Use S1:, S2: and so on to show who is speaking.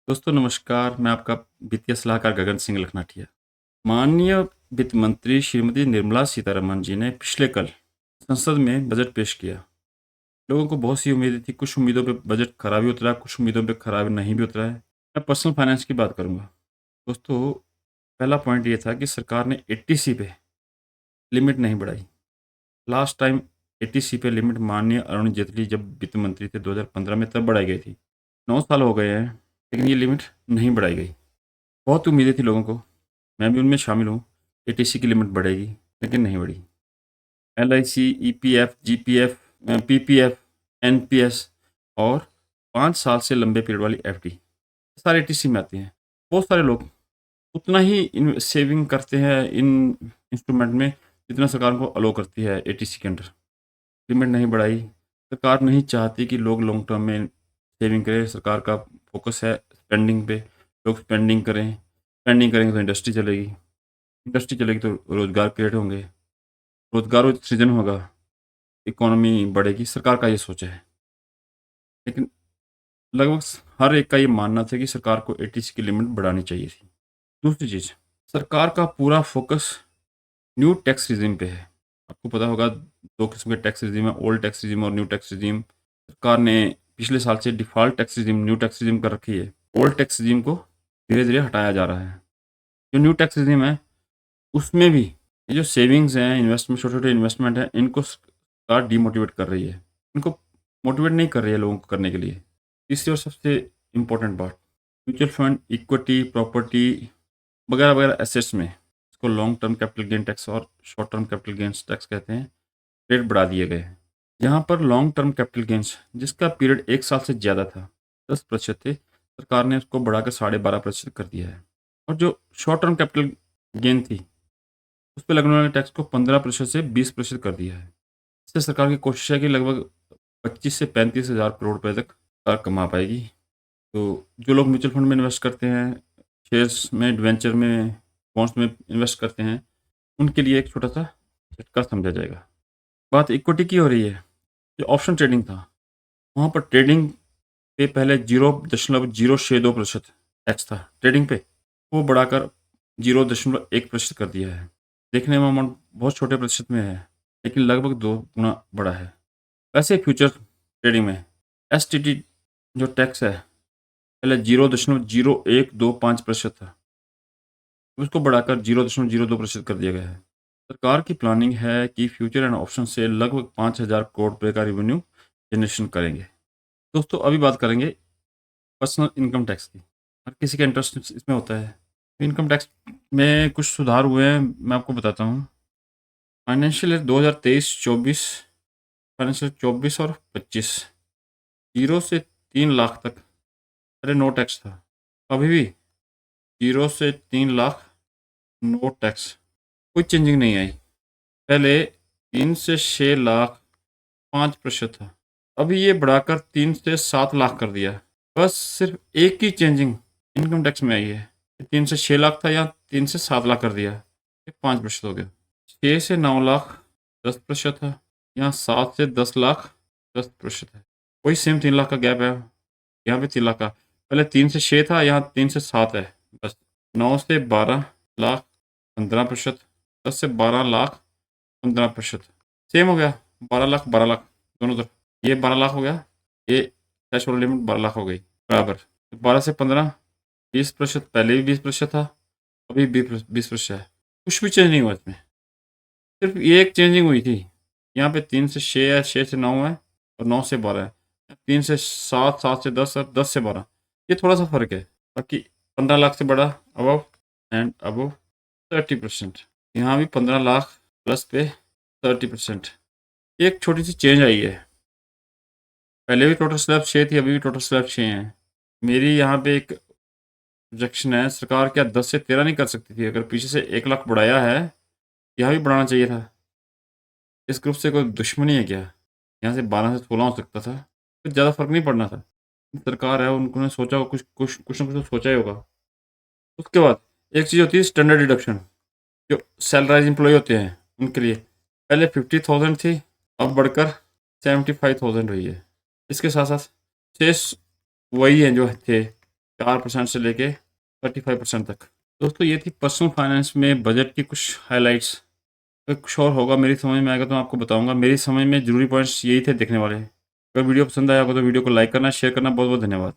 S1: दोस्तों नमस्कार, मैं आपका वित्तीय सलाहकार गगन सिंह लखनाठिया। माननीय वित्त मंत्री श्रीमती निर्मला सीतारमण जी ने पिछले कल संसद में बजट पेश किया। लोगों को बहुत सी उम्मीदें थी, कुछ उम्मीदों पे बजट खरा भी उतरा, कुछ उम्मीदों पे खरा नहीं भी उतरा है। मैं पर्सनल फाइनेंस की बात करूँगा। दोस्तों, पहला पॉइंट ये था कि सरकार ने एटीसी पे लिमिट नहीं बढ़ाई। लास्ट टाइम एटीसी पे लिमिट माननीय अरुण जेटली जब वित्त मंत्री थे 2015 में, तब बढ़ाई गई थी। 9 साल हो गए हैं, लेकिन ये लिमिट नहीं बढ़ाई गई। बहुत उम्मीदें थी लोगों को, मैं भी उनमें शामिल हूँ। एटीसी की लिमिट बढ़ेगी, लेकिन नहीं बढ़ी। LIC, EPF, GPF, PPF, NPS और 5 साल से लंबे पीरियड वाली एफडी, सारे एटीसी में आती हैं। बहुत सारे लोग उतना ही सेविंग करते हैं इन इंस्ट्रूमेंट में जितना सरकार को अलो करती है एटीसी के अंडर। लिमिट नहीं बढ़ाई। सरकार नहीं चाहती कि लोग लॉन्ग टर्म में सेविंग करें। सरकार का फोकस है स्पेंडिंग पे। लोग स्पेंडिंग करें, स्पेंडिंग करेंगे तो इंडस्ट्री चलेगी, इंडस्ट्री चलेगी तो रोजगार क्रिएट होंगे, रोजगार सृजन होगा, इकोनॉमी बढ़ेगी। सरकार का ये सोच है। लेकिन लगभग हर एक का ये मानना था कि सरकार को एटीसी की लिमिट बढ़ानी चाहिए थी। दूसरी चीज़, सरकार का पूरा फोकस न्यू टैक्स रिजीम पे है। आपको पता होगा, दो किस्म के टैक्स रिजीम है, ओल्ड टैक्स रिजीम और न्यू टैक्स रिजीम। सरकार ने पिछले साल से default tax regime, new tax regime कर रखी है। ओल्ड टैक्स रिजीम को धीरे धीरे हटाया जा रहा है। जो न्यू टैक्स रिजीम है उसमें भी ये जो सेविंग्स हैं, इन्वेस्टमेंट, छोटे छोटे इन्वेस्टमेंट हैं, इनको सरकार डीमोटिवेट कर रही है। इनको मोटिवेट नहीं कर रही है लोगों को करने के लिए। तीसरी और सबसे इम्पोर्टेंट बात, म्यूचुअल फंड, इक्विटी, प्रॉपर्टी वगैरह वगैरह एसेट्स में इसको long term capital gain tax और short term capital gains tax कहते हैं, रेट बढ़ा दिए गए हैं। यहाँ पर लॉन्ग टर्म कैपिटल गेन्स जिसका पीरियड 1 साल से ज़्यादा था, 10% थे, सरकार ने उसको बढ़ाकर 12.5% कर दिया है। और जो शॉर्ट टर्म कैपिटल गेन थी उस पे लगने वाले टैक्स को 15% से 20% कर दिया है। इससे सरकार की कोशिश है कि लगभग 25 से 35 हज़ार करोड़ रुपए तक सरकार कमा पाएगी। तो जो लोग म्यूचुअल फंड में इन्वेस्ट करते हैं, शेयर्स में, डिवेंचर में, बॉन्ड्स में इन्वेस्ट करते हैं, उनके लिए एक छोटा सा झटका समझा जाएगा। बात इक्विटी की हो रही है। जो ऑप्शन ट्रेडिंग था, वहाँ पर ट्रेडिंग पे पहले 0.062% टैक्स था ट्रेडिंग पे, वो बढ़ाकर 0.1% कर दिया है। देखने में अमाउंट बहुत छोटे प्रतिशत में है, लेकिन लगभग 2 गुना बड़ा है। वैसे फ्यूचर ट्रेडिंग में एसटीटी जो टैक्स है, पहले 0.0125% था, उसको बढ़ाकर 0.02% कर दिया गया है। सरकार की प्लानिंग है कि फ्यूचर एंड ऑप्शन से लगभग 5,000 करोड़ रुपए का रेवेन्यू जनरेशन करेंगे। दोस्तों, अभी बात करेंगे पर्सनल इनकम टैक्स की। हर किसी का इंटरेस्ट इसमें होता है। इनकम टैक्स में कुछ सुधार हुए हैं, मैं आपको बताता हूँ। फाइनेंशियल ईयर 2023-24, फाइनेंशियल 24 और 25, 0 से 3 लाख तक पहले नो टैक्स था। अभी भी 0 से 3 लाख नो टैक्स, कोई चेंजिंग नहीं आई। पहले 3 से 6 लाख 5% था, अभी ये बढ़ाकर 3 से 7 लाख कर दिया। बस सिर्फ एक ही चेंजिंग इनकम टैक्स में आई है। 3 से 6 लाख था, या 3 से 7 लाख कर दिया, ये 5% हो गया। 6 से 9 लाख 10% है, यहाँ 7 से 10 लाख 10% है। वही सेम 3 लाख का गैप है, यहाँ पे 3 लाख का। पहले 3 से 6 था, यहाँ 3 से 7 है बस। 9 से 12 लाख 15%, 10 से 12 लाख 15%, सेम हो गया। 12 लाख दोनों तरफ, ये 12 लाख हो गया, ये कैश होल्ड लिमिट 12 लाख हो गई बराबर। 12 से 15 20%, पहले भी 20% था, अभी भी 20% है। कुछ भी चेंज नहीं हुआ इसमें, सिर्फ ये एक चेंजिंग हुई थी। यहाँ पे 3 से 6 है, 6 से 9 है और 9 से 12 है। 3 से 7, 7 से 10 और 10 से 12, ये थोड़ा सा फर्क है। बाकी 15 लाख से बड़ा अबव एंड अबव 30%, यहाँ भी 15 लाख प्लस पे 30%। एक छोटी सी चेंज आई है, पहले भी टोटल स्लैब 6 थी, अभी भी टोटल स्लैब 6 हैं। मेरी यहाँ पे एक ऑब्जेक्शन है, सरकार क्या 10 से 13 नहीं कर सकती थी? अगर पीछे से 1 लाख बढ़ाया है, यहाँ भी बढ़ाना चाहिए था। इस ग्रुप से कोई दुश्मनी है क्या? यहाँ से 12 से 16 हो सकता था, कुछ ज़्यादा फर्क नहीं पड़ना था। सरकार है, उन्होंने सोचा होगा, कुछ ना कुछ तो सोचा ही होगा। उसके बाद एक चीज़ होती है स्टैंडर्ड डिडक्शन, जो सैलराइज एम्प्लॉय होते हैं उनके लिए। पहले 50,000 थी, अब बढ़कर 75,000 हुई है। इसके साथ साथ शेष वही हैं जो थे, 4% से लेके 35% तक। दोस्तों ये थी पर्सनल फाइनेंस में बजट की कुछ हाइलाइट्स। अगर कुछ और होगा मेरी समझ में आएगा तो मैं आपको बताऊंगा। मेरी समझ में ज़रूरी पॉइंट्स यही थे देखने वाले। अगर वीडियो पसंद आया होगा तो वीडियो को लाइक करना, शेयर करना। बहुत बहुत धन्यवाद।